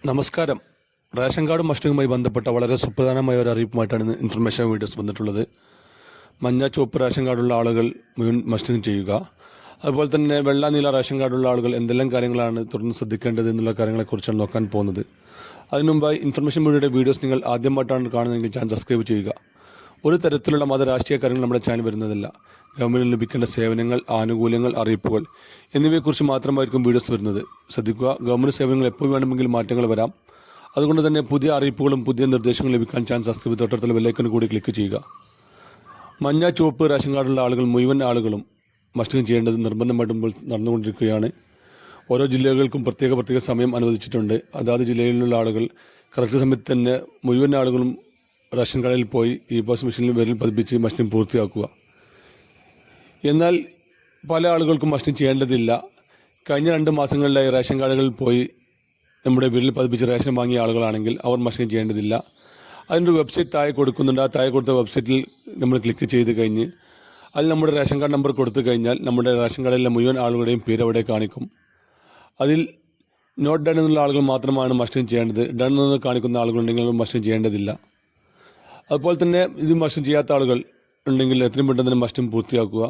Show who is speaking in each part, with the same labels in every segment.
Speaker 1: നമസ്കാരം. റേഷൻ കാർഡും മസ്റ്റിങ്ങുമായി ബന്ധപ്പെട്ട വളരെ സുപ്രധാനമായ ഒരു അറിയിപ്പുമായിട്ടാണ് ഇന്ന് ഇൻഫർമേഷൻ വീഡിയോസ് വന്നിട്ടുള്ളത്. മഞ്ഞ ചുവപ്പ് റേഷൻ കാർഡുള്ള ആളുകൾ മുഴുവൻ മസ്റ്റിങ് ചെയ്യുക. അതുപോലെ തന്നെ വെള്ള നീല റേഷൻ കാർഡുള്ള ആളുകൾ എന്തെല്ലാം കാര്യങ്ങളാണ് തുടർന്ന് ശ്രദ്ധിക്കേണ്ടത് എന്നുള്ള കാര്യങ്ങളെക്കുറിച്ചാണ് നോക്കാൻ പോകുന്നത്. അതിനുമുമ്പായി ഇൻഫർമേഷൻ വീഡിയോസ് നിങ്ങൾ ആദ്യമായിട്ടാണ് കാണുന്നതെങ്കിൽ ചാനൽ സബ്സ്ക്രൈബ് ചെയ്യുക. ഒരു തരത്തിലുള്ള രാഷ്ട്രീയ കാര്യങ്ങൾ നമ്മുടെ ചാനൽ വരുന്നതല്ല. ഗവൺമെൻറ്റിന് ലഭിക്കേണ്ട സേവനങ്ങൾ, ആനുകൂല്യങ്ങൾ, അറിയിപ്പുകൾ എന്നിവയെക്കുറിച്ച് മാത്രമായിരിക്കും വീഡിയോസ് വരുന്നത്. ശ്രദ്ധിക്കുക, ഗവൺമെൻറ് സേവനങ്ങൾ എപ്പോൾ വേണമെങ്കിലും മാറ്റങ്ങൾ വരാം. അതുകൊണ്ട് തന്നെ പുതിയ അറിയിപ്പുകളും പുതിയ നിർദ്ദേശങ്ങളും ലഭിക്കാൻ ചാനൽ സബ്സ്ക്രൈബ് തൊട്ടടുത്തുള്ള ബെല്ലൈക്കൺ കൂടി ക്ലിക്ക് ചെയ്യുക. മഞ്ഞ ചുവപ്പ് റേഷൻ കാർഡുള്ള ആളുകൾ മുഴുവൻ ആളുകളും മസ്റ്റിങ് ചെയ്യേണ്ടത് നിർബന്ധമായിട്ടും നടന്നുകൊണ്ടിരിക്കുകയാണ്. ഓരോ ജില്ലകൾക്കും പ്രത്യേക സമയം അനുവദിച്ചിട്ടുണ്ട്. അതാത് ജില്ലയിലുള്ള ആളുകൾ കറക്റ്റ് സമയത്ത് തന്നെ മുഴുവൻ ആളുകളും റേഷൻ കടയിൽ പോയി ഈ പോസ്റ്റ് മെഷീനിൽ വിരൽ പതിപ്പിച്ച് മസ്റ്റിങ് പൂർത്തിയാക്കുക. എന്നാൽ പല ആളുകൾക്കും മസ്റ്റിങ് ചെയ്യേണ്ടതില്ല. കഴിഞ്ഞ 2 മാസങ്ങളിലായി റേഷൻ കാർഡുകളിൽ പോയി നമ്മുടെ വിരൽ പതിപ്പിച്ച് റേഷൻ വാങ്ങിയ ആളുകളാണെങ്കിൽ അവർ മസ്റ്റിങ് ചെയ്യേണ്ടതില്ല. അതിൻ്റെ വെബ്സൈറ്റ് താഴെ കൊടുക്കുന്നുണ്ട്. ആ താഴെ കൊടുത്ത വെബ്സൈറ്റിൽ നമ്മൾ ക്ലിക്ക് ചെയ്ത് കഴിഞ്ഞ് അതിൽ നമ്മുടെ റേഷൻ കാർഡ് നമ്പർ കൊടുത്തു കഴിഞ്ഞാൽ നമ്മുടെ റേഷൻ കാർഡിലെ മുഴുവൻ ആളുകളുടെയും പേര് അവിടെ കാണിക്കും. അതിൽ നോട്ട് ഡൺ എന്നുള്ള ആളുകൾ മാത്രമാണ് മസ്റ്റിങ് ചെയ്യേണ്ടത്. ഡൺ എന്ന് കാണിക്കുന്ന ആളുകളുണ്ടെങ്കിൽ മസ്റ്റിങ് ചെയ്യേണ്ടതില്ല. അതുപോലെ തന്നെ ഇത് മസ്റ്റിങ് ചെയ്യാത്ത ആളുകൾ ഉണ്ടെങ്കിൽ എത്രയും പെട്ടെന്ന് തന്നെ മസ്റ്റിങ് പൂർത്തിയാക്കുക.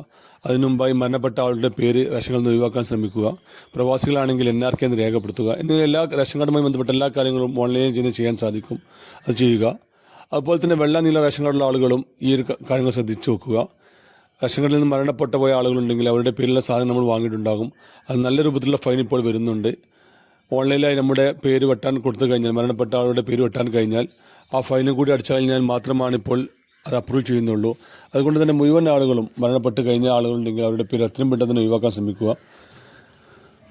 Speaker 1: അതിനുമുമ്പായി മരണപ്പെട്ട ആളുടെ പേര് റേഷൻ കാർഡിൽ നിന്ന് ഒഴിവാക്കാൻ ശ്രമിക്കുക. പ്രവാസികളാണെങ്കിൽ NRK എന്ന് രേഖപ്പെടുത്തുക. എന്നിങ്ങനെ എല്ലാ റേഷൻ കാർഡുമായി ബന്ധപ്പെട്ട എല്ലാ കാര്യങ്ങളും ഓൺലൈനിൽ ചെയ്യാൻ സാധിക്കും. അത് ചെയ്യുക. അതുപോലെ തന്നെ വെള്ള നീല റേഷൻ കാർഡുള്ള ആളുകളും ഈ ഒരു കാര്യങ്ങൾ ശ്രദ്ധിച്ചു നോക്കുക. റേഷൻ കാർഡിൽ നിന്ന് മരണപ്പെട്ടു പോയ ആളുകളുണ്ടെങ്കിൽ അവരുടെ പേരിലുള്ള സാധനം നമ്മൾ വാങ്ങിയിട്ടുണ്ടാകും. അത് നല്ല രൂപത്തിലുള്ള ഫൈൻ ഇപ്പോൾ വരുന്നുണ്ട്. ഓൺലൈനിലായി നമ്മുടെ പേര് വെട്ടാൻ കൊടുത്തു കഴിഞ്ഞാൽ, മരണപ്പെട്ട ആളുടെ പേര് വെട്ടാൻ കഴിഞ്ഞാൽ ആ ഫൈനും കൂടി അടിച്ചു കഴിഞ്ഞാൽ മാത്രമാണ് ഇപ്പോൾ അത് അപ്രൂവ് ചെയ്യുന്നുള്ളൂ. അതുകൊണ്ട് തന്നെ മുഴുവൻ ആളുകളും മരണപ്പെട്ട് കഴിഞ്ഞ ആളുകളുണ്ടെങ്കിൽ അവരുടെ പേര് എത്രയും പെട്ടെന്ന് ഒഴിവാക്കാൻ ശ്രമിക്കുക.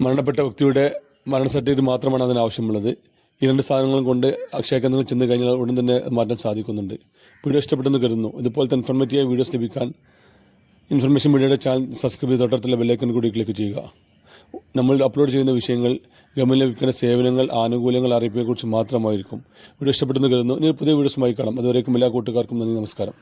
Speaker 1: മരണപ്പെട്ട വ്യക്തിയുടെ മരണ സർട്ടിഫിക്കറ്റ് മാത്രമാണ് അതിന് ആവശ്യമുള്ളത്. ഈ 2 സാധനങ്ങളും കൊണ്ട് അക്ഷയ കേന്ദ്രങ്ങളിൽ ചെന്ന് കഴിഞ്ഞാൽ ഉടൻ തന്നെ മാറ്റാൻ സാധിക്കുന്നുണ്ട്. വീഡിയോ ഇഷ്ടപ്പെട്ടെന്ന് കരുതുന്നു. ഇതുപോലത്തെ ഇൻഫോർമേറ്റീവായ വീഡിയോസ് ലഭിക്കാൻ ഇൻഫർമേഷൻ മീഡിയയുടെ ചാനൽ സബ്സ്ക്രൈബ് ചെയ്ത് തൊട്ടടുത്തുള്ള ബെല്ലൈക്കൺ കൂടി ക്ലിക്ക് ചെയ്യുക. നമ്മൾ അപ്ലോഡ് ചെയ്യുന്ന വിഷയങ്ങൾ ഗവൺമെൻറ് ലഭിക്കുന്ന സേവനങ്ങൾ, ആനുകൂല്യങ്ങൾ, അറിയിപ്പിനെക്കുറിച്ച് മാത്രമായിരിക്കും. വീഡിയോ ഇഷ്ടപ്പെട്ടെന്ന് കരുതുന്നു. ഇനി പുതിയ വീഡിയോസുമായി കാണാം. അതുവരേക്കും എല്ലാ കൂട്ടുകാർക്കും നന്ദി, നമസ്കാരം.